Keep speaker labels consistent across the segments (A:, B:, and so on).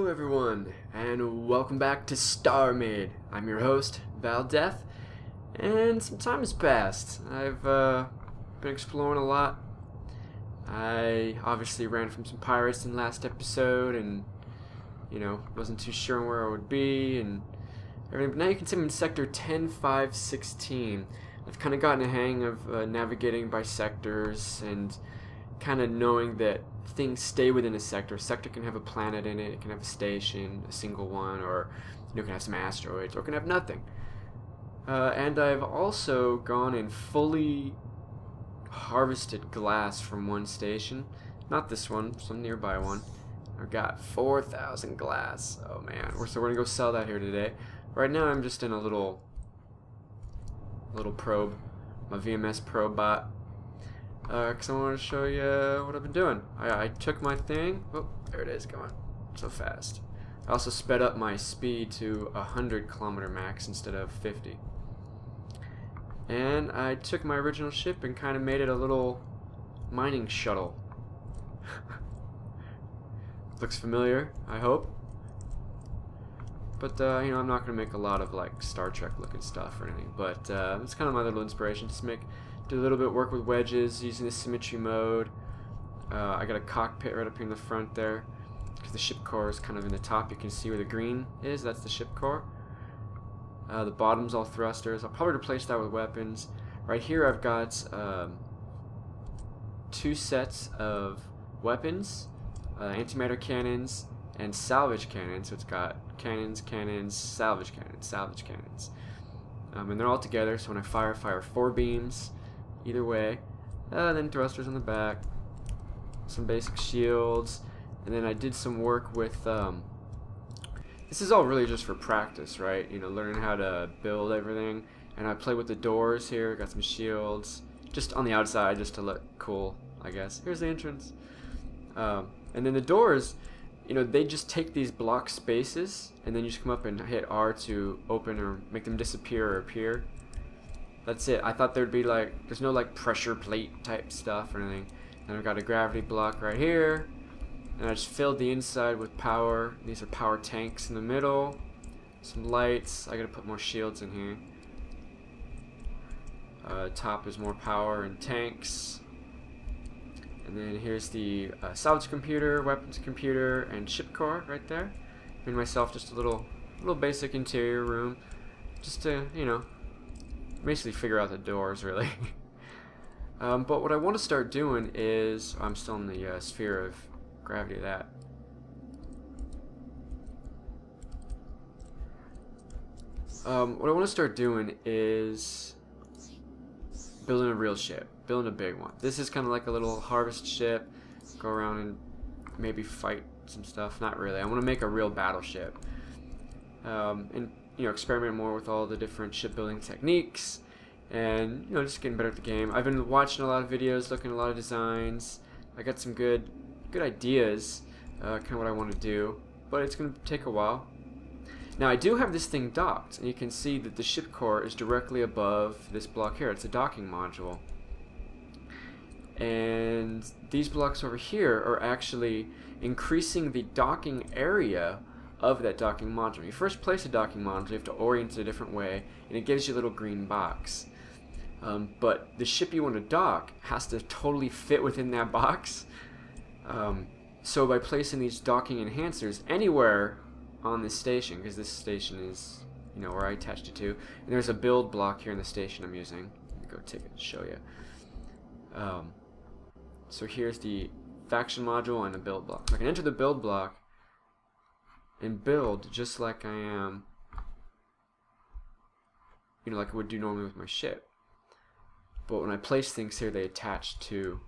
A: everyone, and welcome back to Starmade. I'm your host, Vaaldeth, and some time has passed. I've been exploring a lot. I obviously ran from some pirates in the last episode, and wasn't too sure where I would be and everything. But now you can see I'm in sector 10-5-16. I've kind of gotten a hang of navigating by sectors and kind of knowing that things stay within a sector. A sector can have a planet in it, it can have a station, a single one, or it can have some asteroids, or it can have nothing. And I've also gone and fully harvested glass from one station. Not this one, some nearby one. I've got 4,000 glass. Oh man, so we're gonna go sell that here today. Right now I'm just in a little probe, my VMS probe bot. Because I want to show you what I've been doing. I took my thing. Oh, there it is, going so fast. I also sped up my speed to 100 kilometer max instead of 50. And I took my original ship and kind of made it a little mining shuttle. Looks familiar, I hope. But I'm not going to make a lot of like Star Trek looking stuff or anything. But it's kind of my little inspiration. Just do a little bit of work with wedges using the symmetry mode. I got a cockpit right up here in the front there because the ship core is kind of in the top. You can see where the green is. That's the ship core. The bottom's all thrusters. I'll probably replace that with weapons. Right here I've got 2 sets of weapons, antimatter cannons, and salvage cannons. So it's got cannons, salvage cannons. And they're all together, so when I fire 4 beams either way. Then thrusters on the back, some basic shields, and then I did some work with this is all really just for practice, right? Learning how to build everything. And I play with the doors here, got some shields just on the outside just to look cool, I guess. Here's the entrance. And then the doors, they just take these block spaces, and then you just come up and hit R to open or make them disappear or appear. That's it. I thought there'd be there's no pressure plate type stuff or anything. And I've got a gravity block right here, and I just filled the inside with power. These are power tanks in the middle, some lights. I gotta put more shields in here. Top is more power and tanks. And then here's the salvage computer, weapons computer, and ship core right there. Made myself just a little basic interior room, just to basically figure out the doors really. But what I want to start doing is I'm still in the sphere of gravity of that. What I want to start doing is building a real ship, building a big one. This is kind of like a little harvest ship. Go around and maybe fight some stuff. Not really. I want to make a real battleship. And experiment more with all the different shipbuilding techniques, and just getting better at the game. I've been watching a lot of videos, looking at a lot of designs. I got some good ideas, kind of what I want to do, but it's going to take a while. Now I do have this thing docked, and you can see that the ship core is directly above this block here. It's a docking module, and these blocks over here are actually increasing the docking area of that docking module. You first place a docking module, you have to orient it a different way, and it gives you a little green box. But the ship you want to dock has to totally fit within that box. So by placing these docking enhancers anywhere on this station, because this station is where I attached it to, and there's a build block here in the station I'm using. Let me go take it and show you. So here's the faction module and a build block. I can enter the build block and build just like I am, like I would do normally with my ship. But when I place things here, they attach to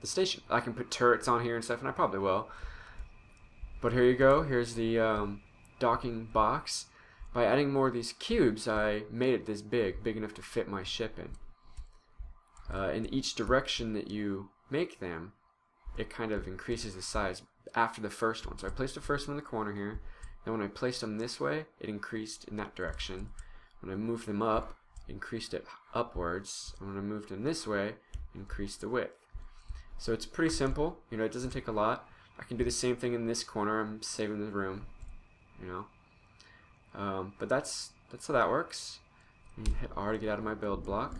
A: the station. I can put turrets on here and stuff, and I probably will. But here you go. Here's the docking box. By adding more of these cubes, I made it this big enough to fit my ship in. In each direction that you make them, it kind of increases the size after the first one. So I placed the first one in the corner here. Then when I placed them this way, it increased in that direction. When I moved them up, it increased it upwards. And when I moved them this way, it increased the width. So it's pretty simple. It doesn't take a lot. I can do the same thing in this corner. I'm saving the room, you know. But that's how that works. And hit R to get out of my build block.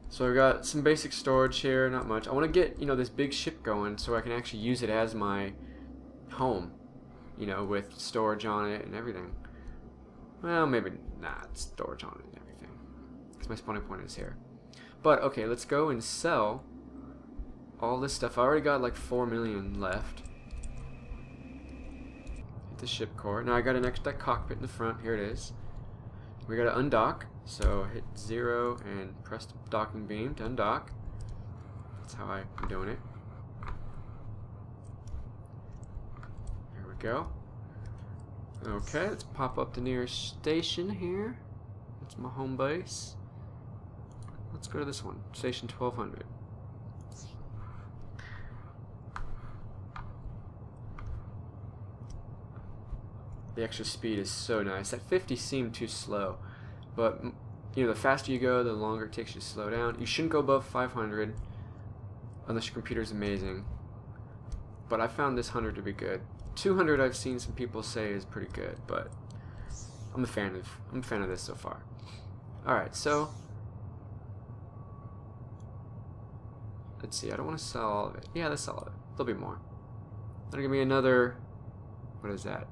A: So I've got some basic storage here, not much. I want to get, you know, this big ship going so I can actually use it as my home, you know, with storage on it and everything. Well, maybe not storage on it and everything, because my spawning point is here. But okay, let's go and sell all this stuff. I already got like 4 million left. Hit the ship core. Now I got an extra cockpit in the front. Here it is. We gotta undock. So hit 0 and press the docking beam to undock. That's how I'm doing it. There we go. Okay, let's pop up the nearest station here. That's my home base. Let's go to this one, station 1200. The extra speed is so nice. That 50 seemed too slow, but you know, the faster you go, the longer it takes you to slow down. You shouldn't go above 500 unless your computer's amazing. But I found this 100 to be good. 200 I've seen some people say is pretty good, but I'm a fan of this so far. Alright, so let's see, I don't want to sell all of it. Yeah, let's sell it. There'll be more. That'll give me another, what is that?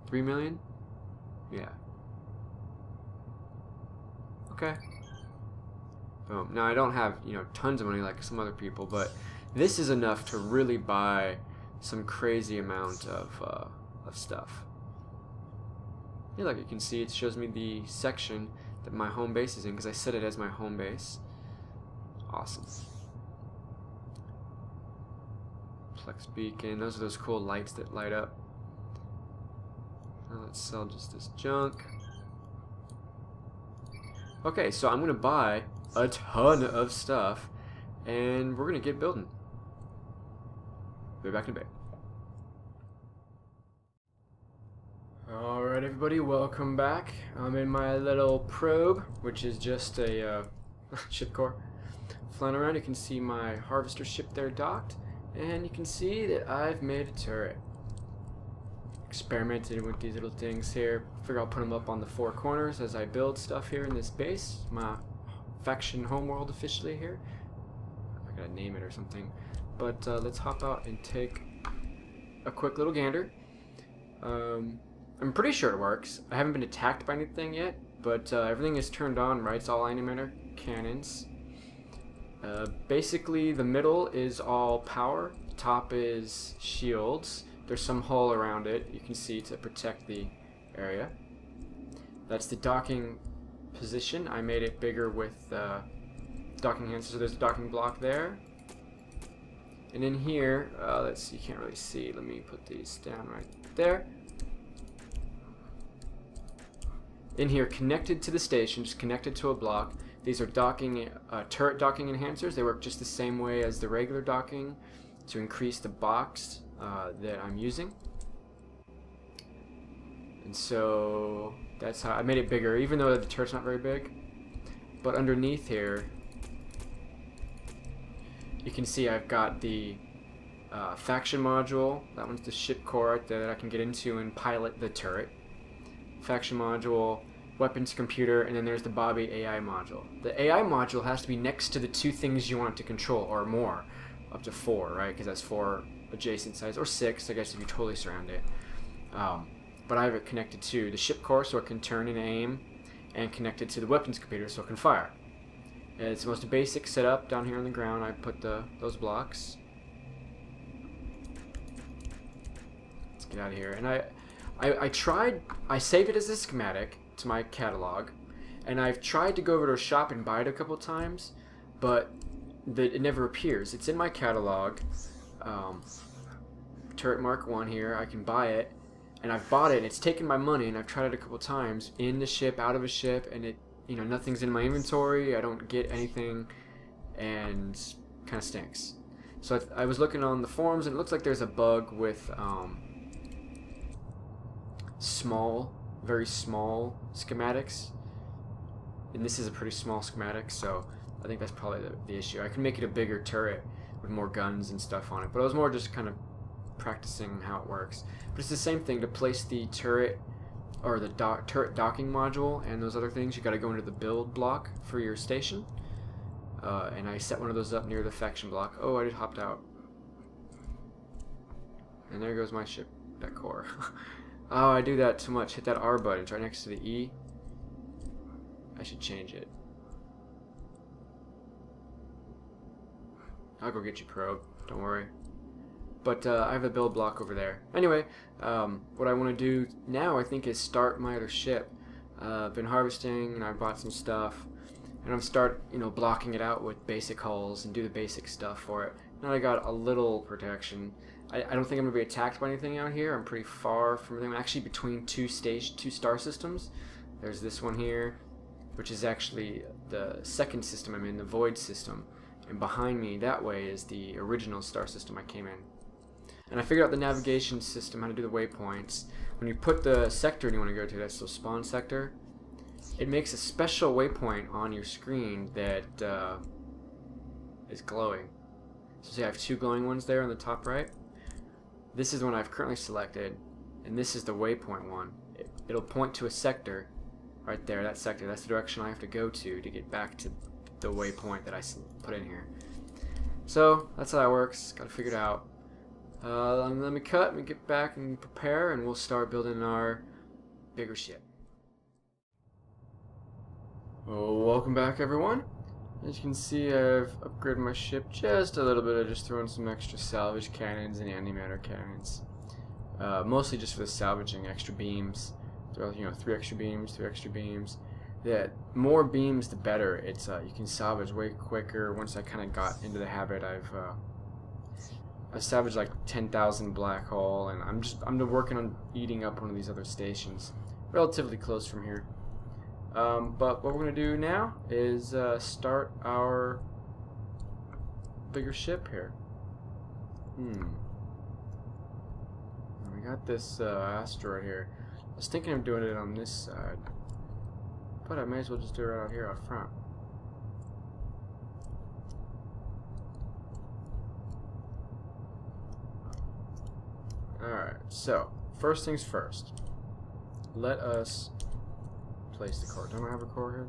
A: 3 million? Yeah. Okay. Boom. Now I don't have, you know, tons of money like some other people, but this is enough to really buy some crazy amount of stuff. Yeah, like you can see, it shows me the section that my home base is in because I set it as my home base. Awesome. Plex beacon. Those are those cool lights that light up. Now let's sell just this junk. Okay, so I'm gonna buy a ton of stuff, and we're gonna get building. Be back in a bit. Alright everybody, welcome back. I'm in my little probe, which is just a ship core. Flying around, you can see my harvester ship there docked, and you can see that I've made a turret. Experimented with these little things here. Figure I'll put them up on the 4 corners as I build stuff here in this base. My faction homeworld officially here. I gotta name it or something. But let's hop out and take a quick little gander. I'm pretty sure it works. I haven't been attacked by anything yet, but everything is turned on, right? It's all animator cannons. Basically, the middle is all power. Top is shields. There's some hull around it, you can see, to protect the area. That's the docking position. I made it bigger with docking hands, so there's a docking block there. And in here, let's see, you can't really see. Let me put these down right there. In here, connected to the station, just connected to a block. These are docking, turret docking enhancers. They work just the same way as the regular docking to increase the box that I'm using. And so that's how I made it bigger, even though the turret's not very big. But underneath here, you can see I've got the faction module. That one's the ship core right there that I can get into and pilot the turret. Faction module, weapons computer, and then there's the Bobby AI module. The AI module has to be next to the 2 things you want to control, or more, up to 4, right? Because that's 4 adjacent sides, or 6, I guess, if you totally surround it. But I have it connected to the ship core so it can turn and aim, and connected to the weapons computer so it can fire. And it's the most basic setup down here on the ground. I put those blocks. Let's get out of here. And I saved it as a schematic to my catalog, and I've tried to go over to a shop and buy it a couple times, but it never appears. It's in my catalog. Turret Mark 1 here. I can buy it, and I've bought it, and it's taken my money, and I've tried it a couple times, in the ship, out of a ship, and it, you know, nothing's in my inventory. I don't get anything, and kind of stinks. So I was looking on the forums, and it looks like there's a bug with very small schematics, and this is a pretty small schematic, so I think that's probably the issue. I can make it a bigger turret with more guns and stuff on it, but I was more just kind of practicing how it works. But it's the same thing. To place the turret or the turret docking module and those other things, you got to go into the build block for your station. And I set one of those up near the faction block. Oh, I just hopped out. And there goes my ship, that core. Oh, I do that too much. Hit that R button. It's right next to the E. I should change it. I'll go get you, probe. Don't worry. But I have a build block over there. Anyway, what I want to do now, I think, is start my other ship. I've been harvesting, and I bought some stuff, and I'm blocking it out with basic hulls and do the basic stuff for it. Now I got a little protection. I don't think I'm gonna be attacked by anything out here. I'm pretty far from them. I'm actually between two star systems. There's this one here, which is actually the second system I'm in, the Void system. And behind me, that way, is the original star system I came in. And I figured out the navigation system, how to do the waypoints. When you put the sector you want to go to, that's the spawn sector, it makes a special waypoint on your screen that is glowing. So see, I have two glowing ones there on the top right. This is the one I've currently selected, and this is the waypoint one. It'll point to a sector right there, that sector. That's the direction I have to go to get back to the waypoint that I put in here. So that's how that works. Got to figure it out. Let me get back and prepare, and we'll start building our bigger ship. Oh, welcome back, everyone. As you can see, I've upgraded my ship just a little bit. I just threw in some extra salvage cannons and antimatter cannons, mostly just for the salvaging extra beams. Throw, 3 extra beams. The more beams, the better. It's you can salvage way quicker. Once I kind of got into the habit, I've salvaged like 10,000 black hole, and I'm working on eating up one of these other stations, relatively close from here. But what we're gonna do now is start our bigger ship here. We got this asteroid here. I was thinking of doing it on this side, but I may as well just do it right out here out front. Alright, so first things first. Let us place the core. Don't I have a core here?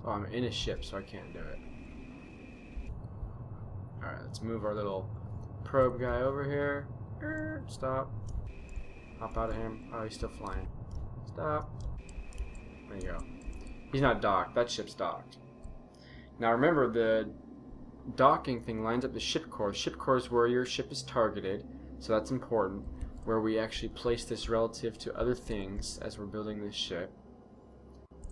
A: Oh, I'm in a ship, so I can't do it. Alright, let's move our little probe guy over here. Stop. Hop out of him. Oh, he's still flying. Stop. There you go. He's not docked. That ship's docked. Now remember, the docking thing lines up the ship core. Ship core is where your ship is targeted, so that's important. Where we actually place this relative to other things as we're building this ship.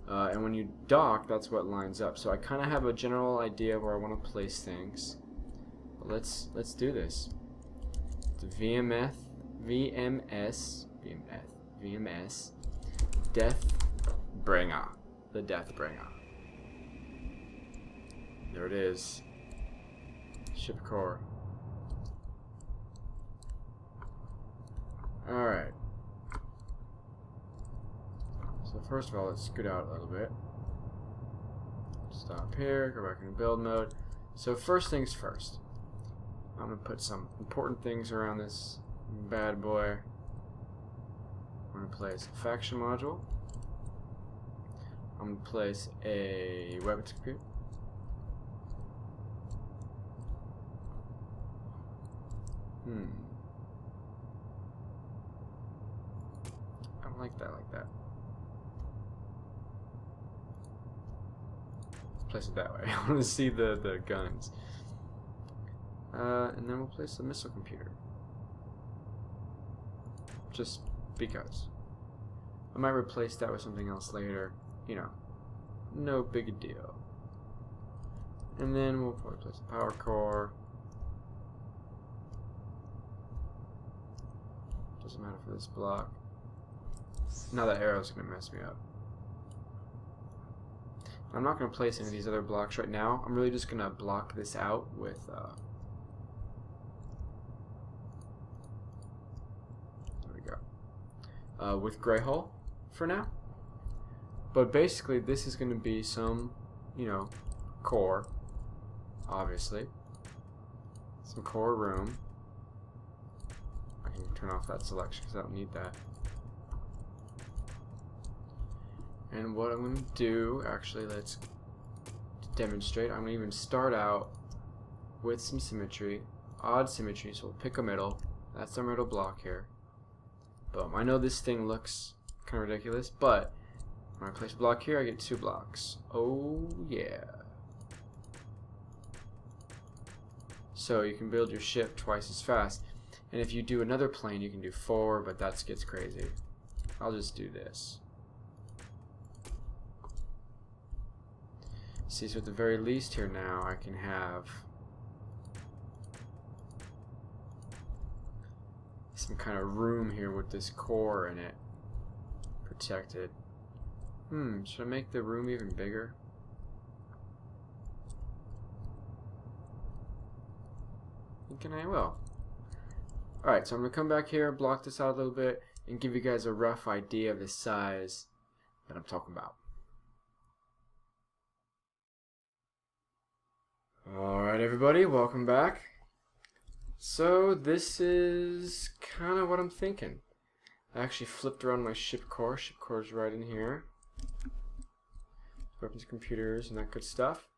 A: And when you dock, that's what lines up. So I kind of have a general idea where I want to place things. But let's do this. The VMS, Dethbringer. The Dethbringer. There it is. Ship core. Alright. So first of all, let's scoot out a little bit. Stop here, go back into build mode. So first things first. I'm going to put some important things around this bad boy. I'm going to place a faction module. I'm going to place a weapons computer. I don't like that. Let's place it that way. I want to see the guns. And then we'll place the missile computer. Just because. I might replace that with something else later. No big deal. And then we'll probably place the power core. Doesn't matter for this block. Now that arrow's gonna mess me up. I'm not gonna place any of these other blocks right now. I'm really just gonna block this out with there we go. With gray hull for now. But basically this is gonna be some you know, core, obviously. Some core room. I can turn off that selection because I don't need that. And what I'm going to do, actually, let's demonstrate. I'm going to even start out with some symmetry, odd symmetry, so we'll pick a middle. That's our middle block here. Boom. I know this thing looks kind of ridiculous, but when I place a block here, I get 2 blocks. Oh, yeah. So you can build your ship twice as fast. And if you do another plane, you can do 4, but that gets crazy. I'll just do this. See, so at the very least here now, I can have some kind of room here with this core in it, protected. Should I make the room even bigger? Thinking I will. Alright, so I'm going to come back here, block this out a little bit, and give you guys a rough idea of the size that I'm talking about. Alright everybody, welcome back. So this is kind of what I'm thinking. I actually flipped around my ship core. Ship core is right in here. Weapons, computers, and that good stuff.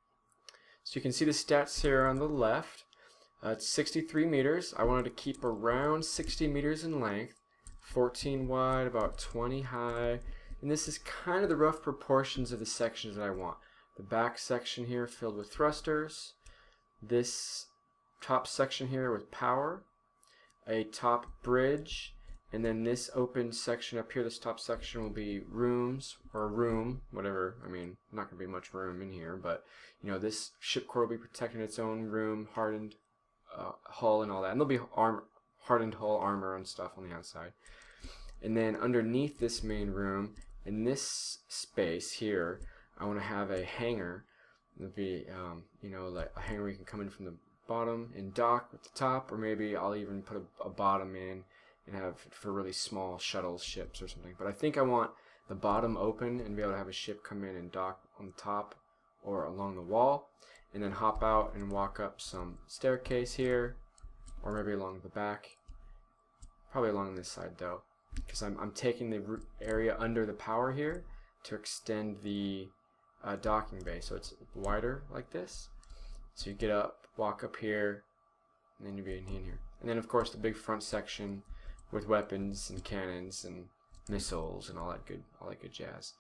A: So you can see the stats here on the left. It's 63 meters. I wanted to keep around 60 meters in length, 14 wide, about 20 high. And this is kind of the rough proportions of the sections that I want. The back section here filled with thrusters. This top section here with power. A top bridge. And then this open section up here, this top section will be rooms, or room, whatever. I mean, not going to be much room in here, but you know, this ship core will be protecting its own room, hardened hull and all that. And there'll be hardened hull armor and stuff on the outside. And then underneath this main room, in this space here, I want to have a hangar. It'll be, you know, like a hangar where you can come in from the bottom and dock at the top, or maybe I'll even put a bottom in and have for really small shuttle ships or something. But I think I want the bottom open and be able to have a ship come in and dock on the top or along the wall, and then hop out and walk up some staircase here, or maybe along the back. Probably along this side though, because I'm taking the area under the power here to extend the docking bay, so it's wider like this. So you get up, walk up here, and then you'll be in here. And then of course the big front section with weapons and cannons and missiles and all that good jazz.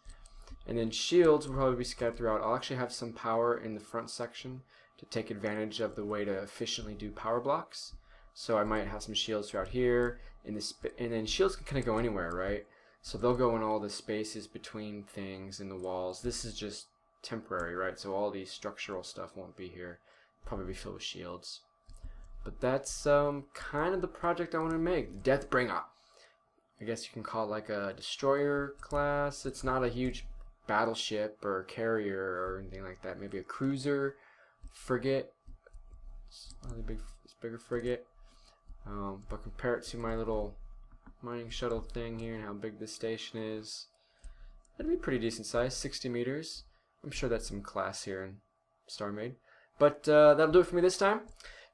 A: And then shields will probably be scattered throughout. I'll actually have some power in the front section to take advantage of the way to efficiently do power blocks. So I might have some shields throughout here, and then shields can kind of go anywhere, right? So they'll go in all the spaces between things in the walls. This is just temporary, right? So all these structural stuff won't be here. Probably be filled with shields. But that's kind of the project I want to make. Dethbringer. I guess you can call it like a destroyer class. It's not a huge battleship or carrier or anything like that. Maybe a cruiser, frigate. It's bigger frigate. But compare it to my little mining shuttle thing here and how big this station is, it'd be pretty decent size, 60 meters. I'm sure that's some class here in Starmade. But that'll do it for me this time.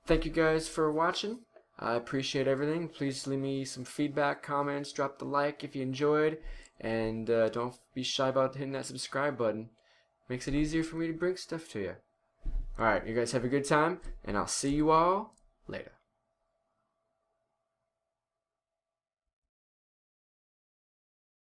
A: Thank you guys for watching. I appreciate everything. Please leave me some feedback, comments, drop the like if you enjoyed, and don't be shy about hitting that subscribe button. Makes it easier for me to bring stuff to you. Alright, you guys have a good time, and I'll see you all later.